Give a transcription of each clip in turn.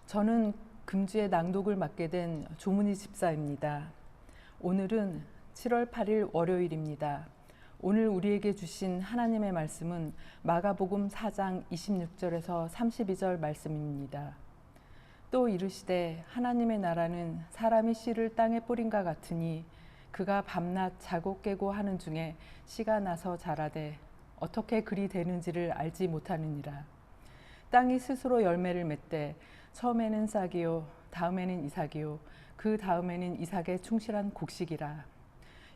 저는 금주의 낭독을 맡게 된 조문희 집사입니다. 오늘은 7월 8일 월요일입니다. 오늘 우리에게 주신 하나님의 말씀은 마가복음 4장 26절에서 32절 말씀입니다. 또 이르시되 하나님의 나라는 사람이 씨를 땅에 뿌린과 같으니 그가 밤낮 자고 깨고 하는 중에 씨가 나서 자라되 어떻게 그리 되는지를 알지 못하느니라. 땅이 스스로 열매를 맺되 처음에는 싹이요 다음에는 이삭이요 그 다음에는 이삭의 충실한 곡식이라.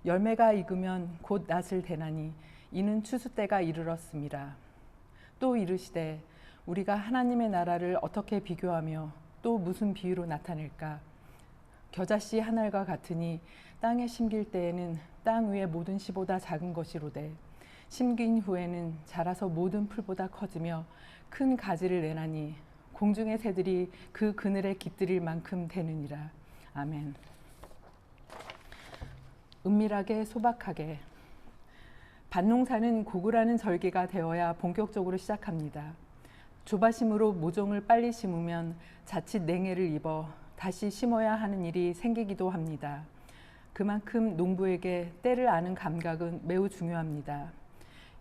열매가 익으면 곧 낫을 대나니 이는 추수 때가 이르렀음이라. 또 이르시되 우리가 하나님의 나라를 어떻게 비교하며 또 무슨 비유로 나타낼까? 겨자씨 한 알과 같으니 땅에 심길 때에는 땅 위의 모든 씨보다 작은 것이로되 심긴 후에는 자라서 모든 풀보다 커지며 큰 가지를 내나니 공중의 새들이 그 그늘에 깃들일 만큼 되느니라. 아멘. 은밀하게 소박하게. 밭농사는 고구라는 절기가 되어야 본격적으로 시작합니다. 조바심으로 모종을 빨리 심으면 자칫 냉해를 입어 다시 심어야 하는 일이 생기기도 합니다. 그만큼 농부에게 때를 아는 감각은 매우 중요합니다.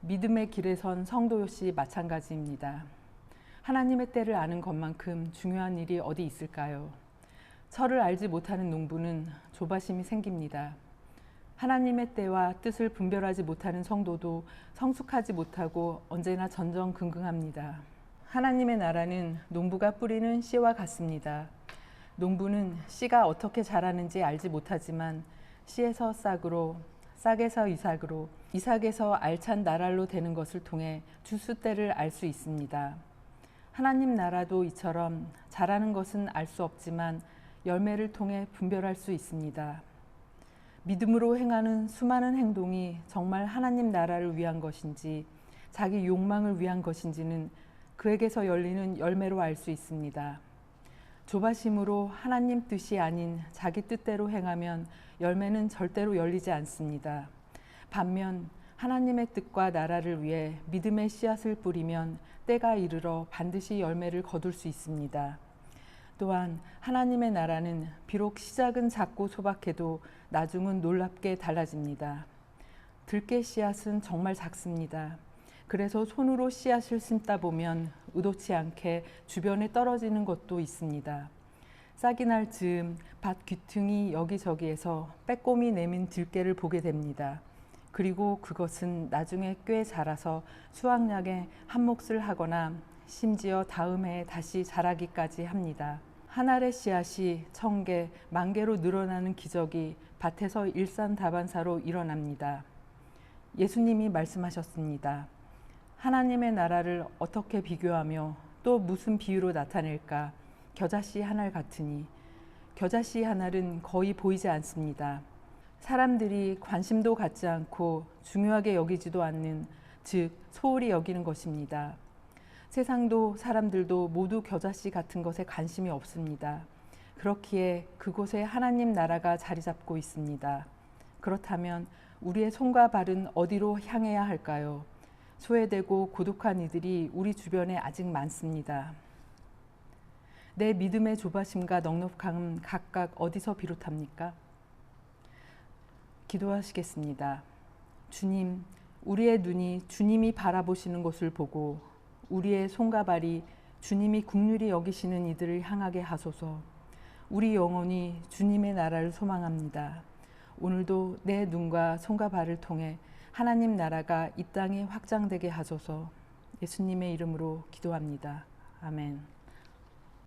믿음의 길에 선 성도 역시 마찬가지입니다. 하나님의 때를 아는 것만큼 중요한 일이 어디 있을까요? 철을 알지 못하는 농부는 조바심이 생깁니다. 하나님의 때와 뜻을 분별하지 못하는 성도도 성숙하지 못하고 언제나 전전긍긍합니다. 하나님의 나라는 농부가 뿌리는 씨와 같습니다. 농부는 씨가 어떻게 자라는지 알지 못하지만 씨에서 싹으로, 싹에서 이삭으로, 이삭에서 알찬 나랄로 되는 것을 통해 추수 때를 알 수 있습니다. 하나님 나라도 이처럼 자라는 것은 알 수 없지만 열매를 통해 분별할 수 있습니다. 믿음으로 행하는 수많은 행동이 정말 하나님 나라를 위한 것인지 자기 욕망을 위한 것인지는 그에게서 열리는 열매로 알 수 있습니다. 조바심으로 하나님 뜻이 아닌 자기 뜻대로 행하면 열매는 절대로 열리지 않습니다. 반면 하나님의 뜻과 나라를 위해 믿음의 씨앗을 뿌리면 때가 이르러 반드시 열매를 거둘 수 있습니다. 또한 하나님의 나라는 비록 시작은 작고 소박해도 나중은 놀랍게 달라집니다. 들깨 씨앗은 정말 작습니다. 그래서 손으로 씨앗을 심다 보면 의도치 않게 주변에 떨어지는 것도 있습니다. 싹이 날 즈음 밭 귀퉁이 여기저기에서 빼꼼히 내민 들깨를 보게 됩니다. 그리고 그것은 나중에 꽤 자라서 수확량의 한 몫을 하거나 심지어 다음 해에 다시 자라기까지 합니다. 한 알의 씨앗이 1000개, 10,000개로 늘어나는 기적이 밭에서 일산다반사로 일어납니다. 예수님이 말씀하셨습니다. 하나님의 나라를 어떻게 비교하며 또 무슨 비유로 나타낼까? 겨자씨 한 알 같으니. 겨자씨 한 알은 거의 보이지 않습니다. 사람들이 관심도 갖지 않고 중요하게 여기지도 않는, 즉 소홀히 여기는 것입니다. 세상도 사람들도 모두 겨자씨 같은 것에 관심이 없습니다. 그렇기에 그곳에 하나님 나라가 자리 잡고 있습니다. 그렇다면 우리의 손과 발은 어디로 향해야 할까요? 소외되고 고독한 이들이 우리 주변에 아직 많습니다. 내 믿음의 조바심과 넉넉함은 각각 어디서 비롯합니까? 기도하시겠습니다. 주님, 우리의 눈이 주님이 바라보시는 것을 보고 우리의 손과 발이 주님이 긍휼히 여기시는 이들을 향하게 하소서. 우리 영혼이 주님의 나라를 소망합니다. 오늘도 내 눈과 손과 발을 통해 하나님 나라가 이 땅에 확장되게 하소서. 예수님의 이름으로 기도합니다. 아멘.